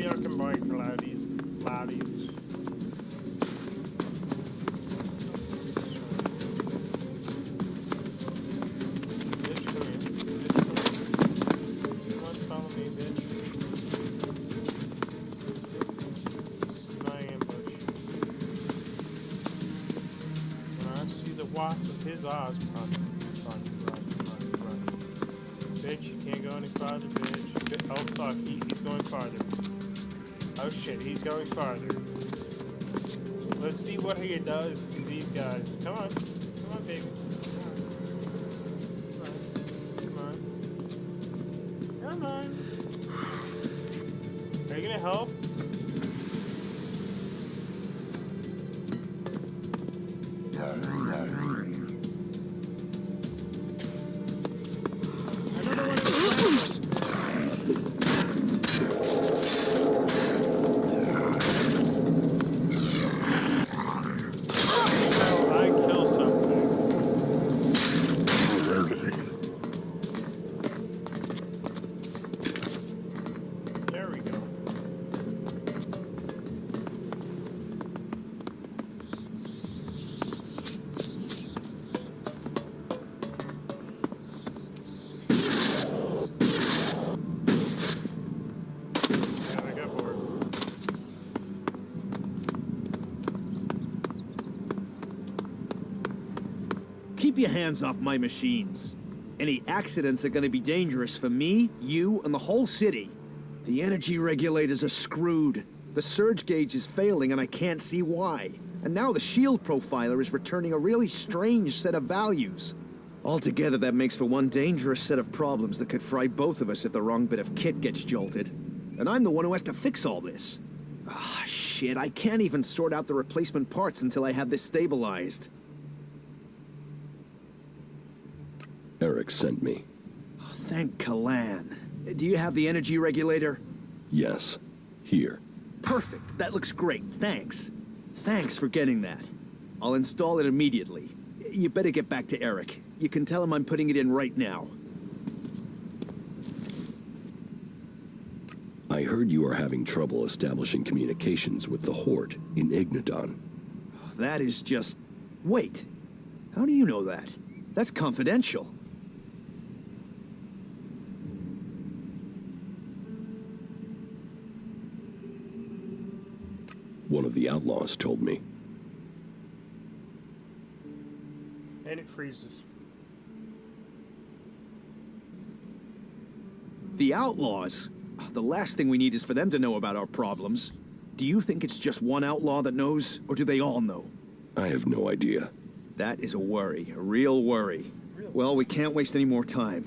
jag kan bara klara det. Watts of his eyes. Run. Bitch, you can't go any farther, bitch. Oh fuck, he's going farther. Oh shit, he's going farther. Let's see what he does to these guys. Come on, baby. Come on. Are you gonna help? Keep your hands off my machines. Any accidents are gonna be dangerous for me, you, and the whole city. The energy regulators are screwed. The surge gauge is failing and I can't see why. And now the shield profiler is returning a really strange set of values. Altogether, that makes for one dangerous set of problems that could fry both of us if the wrong bit of kit gets jolted. And I'm the one who has to fix all this. Ah, shit, I can't even sort out the replacement parts until I have this stabilized. Eric sent me. Oh, thank Kalan. Do you have the energy regulator? Yes. Here. Perfect. That looks great. Thanks. Thanks for getting that. I'll install it immediately. You better get back to Eric. You can tell him I'm putting it in right now. I heard you are having trouble establishing communications with the Horde in Igniton. That is just... Wait. How do you know that? That's confidential. One of the outlaws told me. And it freezes. The outlaws? The last thing we need is for them to know about our problems. Do you think it's just one outlaw that knows, or do they all know? I have no idea. That is a worry, a real worry. Well, we can't waste any more time.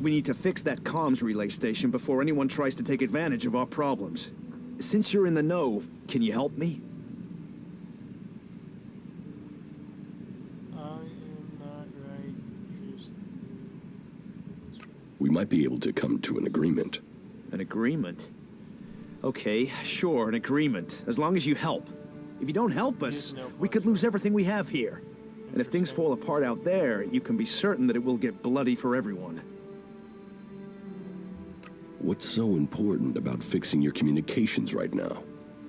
We need to fix that comms relay station before anyone tries to take advantage of our problems. Since you're in the know, can you help me? I am not right. We might be able to come to an agreement. An agreement? Okay, sure, an agreement. As long as you help. If you don't help us, we could lose everything we have here. And if things fall apart out there, you can be certain that it will get bloody for everyone. What's so important about fixing your communications right now?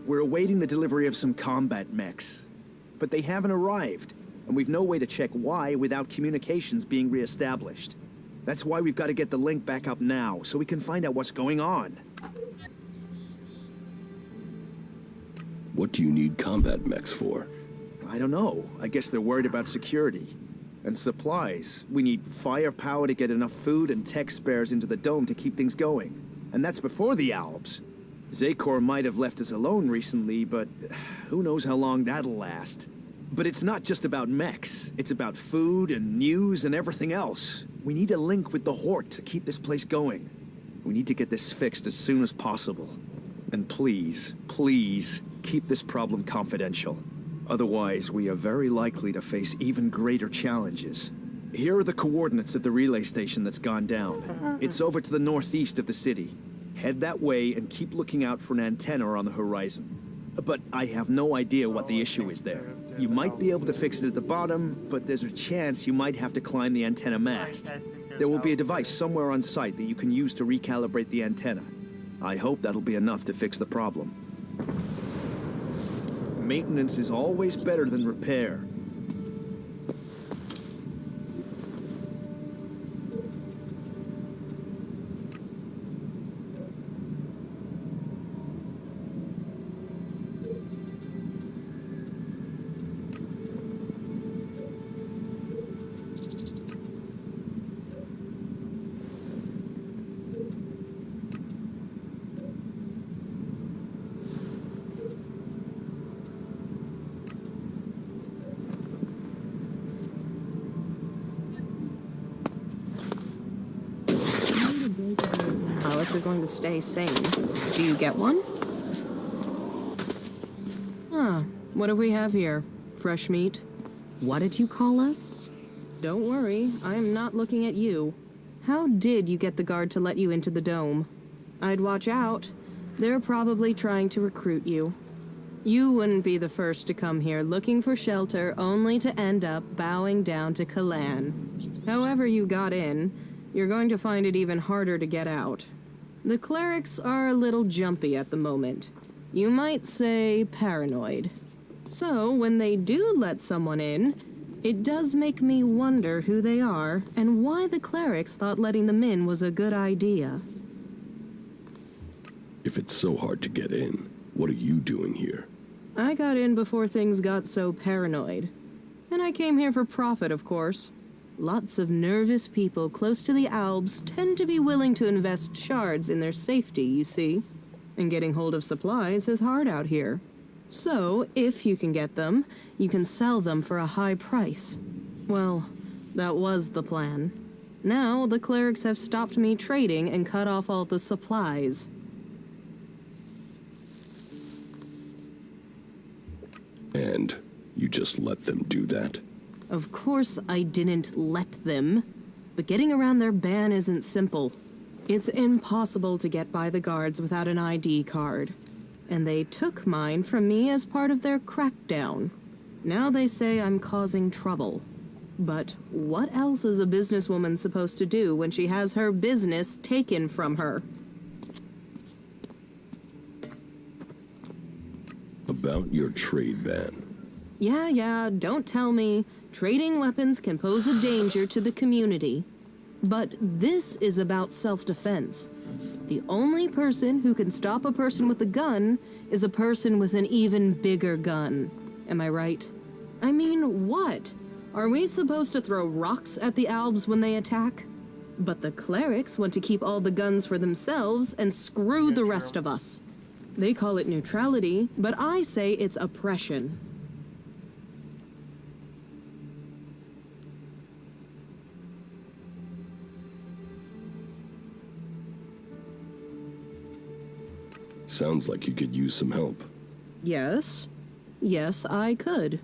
We're awaiting the delivery of some combat mechs. But they haven't arrived, and we've no way to check why without communications being reestablished. That's why we've got to get the link back up now, so we can find out what's going on. What do you need combat mechs for? I don't know. I guess they're worried about security. And supplies. We need firepower to get enough food and tech spares into the dome to keep things going. And that's before the Alps. Zakor might have left us alone recently, but who knows how long that'll last. But it's not just about mechs. It's about food and news and everything else. We need a link with the Horde to keep this place going. We need to get this fixed as soon as possible. And please, please, keep this problem confidential. Otherwise, we are very likely to face even greater challenges. Here are the coordinates of the relay station that's gone down. It's over to the northeast of the city. Head that way and keep looking out for an antenna on the horizon. But I have no idea what the issue is there. You might be able to fix it at the bottom, but there's a chance you might have to climb the antenna mast. There will be a device somewhere on site that you can use to recalibrate the antenna. I hope that'll be enough to fix the problem. Maintenance is always better than repair. If you're going to stay sane, do you get one? What do we have here? Fresh meat? What did you call us? Don't worry, I'm not looking at you. How did you get the guard to let you into the dome? I'd watch out. They're probably trying to recruit you. You wouldn't be the first to come here looking for shelter only to end up bowing down to Kalan. However you got in, you're going to find it even harder to get out. The clerics are a little jumpy at the moment. You might say paranoid. So, when they do let someone in, it does make me wonder who they are and why the clerics thought letting them in was a good idea. If it's so hard to get in, what are you doing here? I got in before things got so paranoid. And I came here for profit, of course. Lots of nervous people close to the Alps tend to be willing to invest shards in their safety, you see. And getting hold of supplies is hard out here. So, if you can get them, you can sell them for a high price. Well, that was the plan. Now, the clerics have stopped me trading and cut off all the supplies. And you just let them do that? Of course I didn't let them, but getting around their ban isn't simple. It's impossible to get by the guards without an ID card. And they took mine from me as part of their crackdown. Now they say I'm causing trouble. But what else is a businesswoman supposed to do when she has her business taken from her? About your trade ban. Yeah, don't tell me. Trading weapons can pose a danger to the community. But this is about self-defense. The only person who can stop a person with a gun is a person with an even bigger gun. Am I right? I mean, what? Are we supposed to throw rocks at the Alps when they attack? But the clerics want to keep all the guns for themselves and screw the rest of us. They call it neutrality, but I say it's oppression. Sounds like you could use some help. Yes. Yes, I could.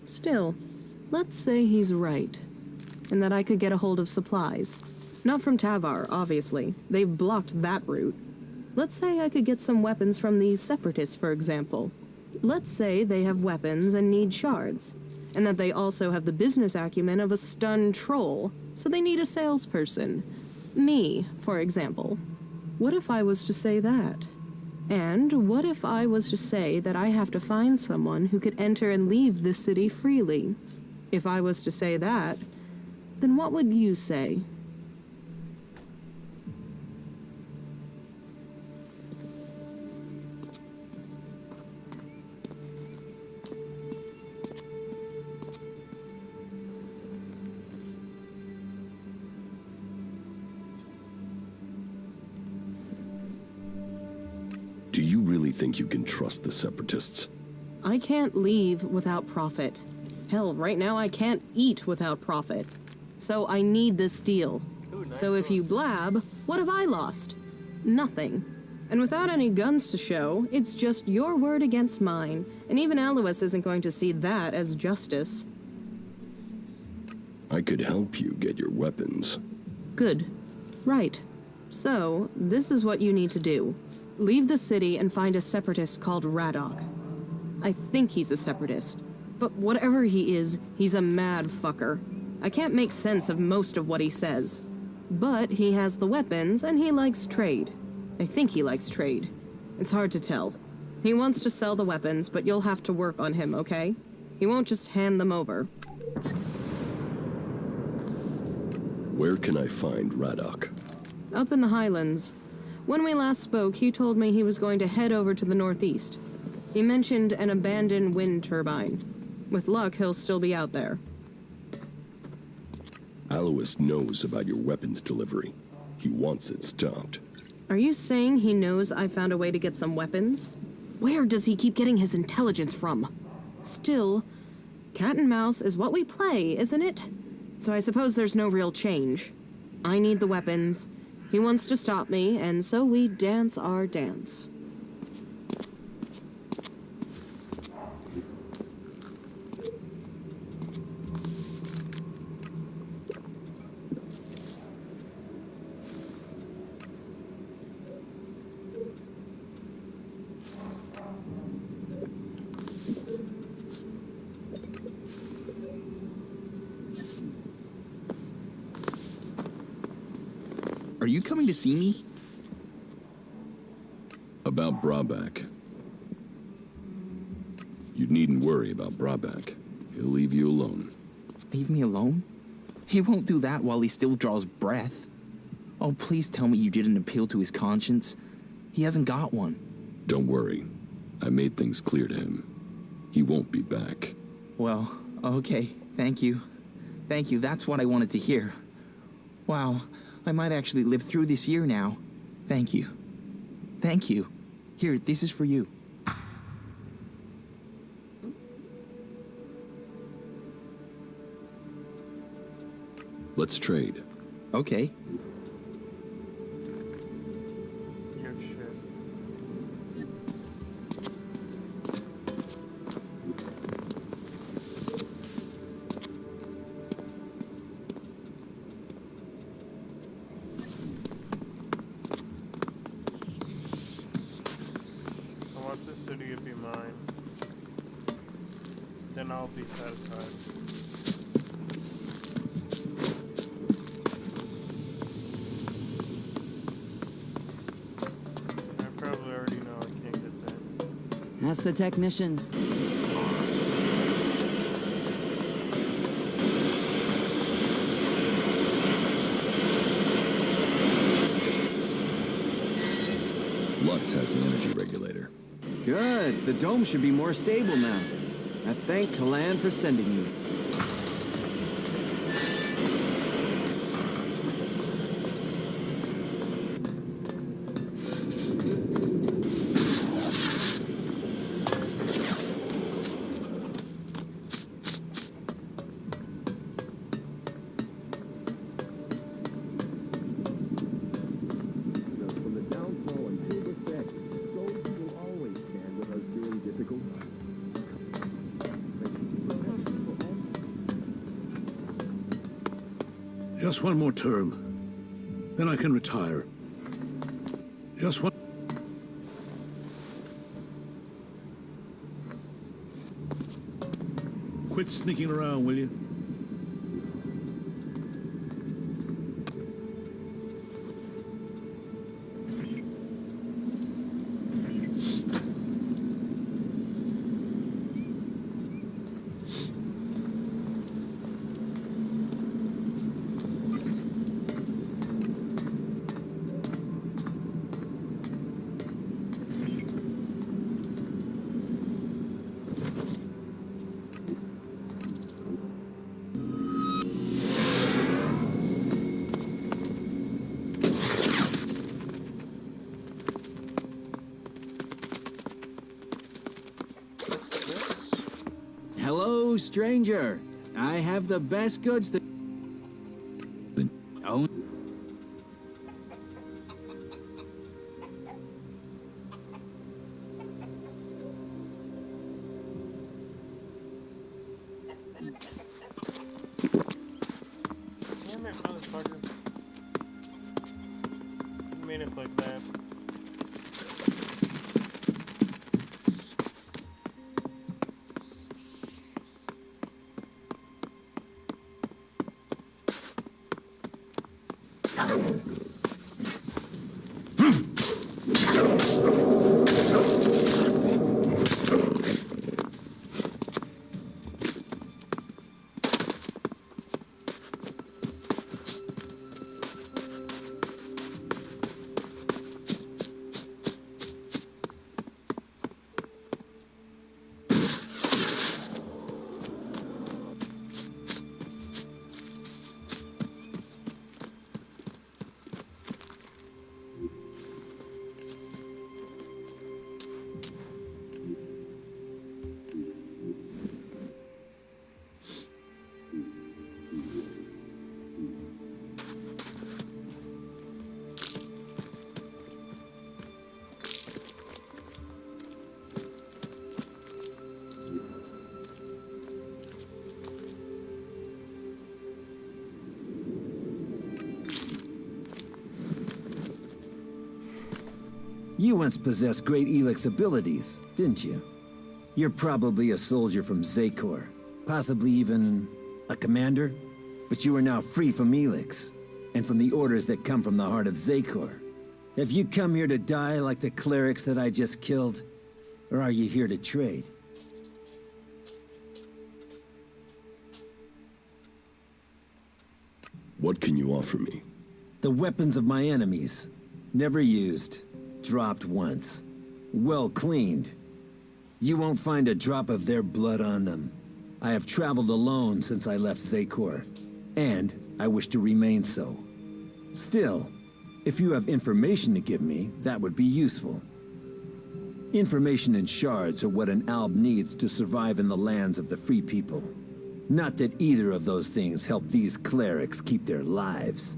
Still, let's say he's right. And that I could get a hold of supplies. Not from Tavar, obviously. They've blocked that route. Let's say I could get some weapons from the Separatists, for example. Let's say they have weapons and need shards. And that they also have the business acumen of a stunned troll, so they need a salesperson. Me, for example. What if I was to say that? And what if I was to say that I have to find someone who could enter and leave this city freely? If I was to say that, then what would you say? Do you really think you can trust the Separatists? I can't leave without profit. Hell, right now I can't eat without profit. So I need this deal. Ooh, nice So if you blab, what have I lost? Nothing. And without any guns to show, it's just your word against mine, and even Alois isn't going to see that as justice. I could help you get your weapons. Good. Right. So, this is what you need to do. Leave the city and find a separatist called Radok. I think he's a separatist. But whatever he is, he's a mad fucker. I can't make sense of most of what he says. But he has the weapons and he likes trade. I think he likes trade. It's hard to tell. He wants to sell the weapons, but you'll have to work on him, okay? He won't just hand them over. Where can I find Radok? Up in the Highlands. When we last spoke, he told me he was going to head over to the northeast. He mentioned an abandoned wind turbine. With luck, he'll still be out there. Alois knows about your weapons delivery. He wants it stopped. Are you saying he knows I found a way to get some weapons? Where does he keep getting his intelligence from? Still, cat and mouse is what we play, isn't it? So I suppose there's no real change. I need the weapons. He wants to stop me, and so we dance our dance. Are you coming to see me? About Brabak. You needn't worry about Brabak. He'll leave you alone. Leave me alone? He won't do that while he still draws breath. Oh, please tell me you didn't appeal to his conscience. He hasn't got one. Don't worry. I made things clear to him. He won't be back. Well, okay. Thank you. Thank you. That's what I wanted to hear. Wow. I might actually live through this year now. Thank you. Thank you. Here, this is for you. Let's trade. Okay. Give shit. So once this city will be mine, then I'll be satisfied. I probably already know I can't get that. Ask the technicians. Lutz has the energy regulator. Good. The dome should be more stable now. I thank Kalan for sending you. From the downfall until respect, soldiers will always stand with us during difficult Just one more term. Then I can retire. Just one. Quit sneaking around, will you? Hello, stranger. I have the best goods that... Oh. Damn it, motherfucker. You made it like that. You once possessed great ELEX abilities, didn't you? You're probably a soldier from Zakor, possibly even a commander, but you are now free from ELEX, and from the orders that come from the heart of Zakor. Have you come here to die like the clerics that I just killed? Or are you here to trade? What can you offer me? The weapons of my enemies. Never used. Dropped once. Well cleaned. You won't find a drop of their blood on them. I have traveled alone since I left Zakor, and I wish to remain so. Still, if you have information to give me, that would be useful. Information and shards are what an alb needs to survive in the lands of the free people. Not that either of those things help these clerics keep their lives.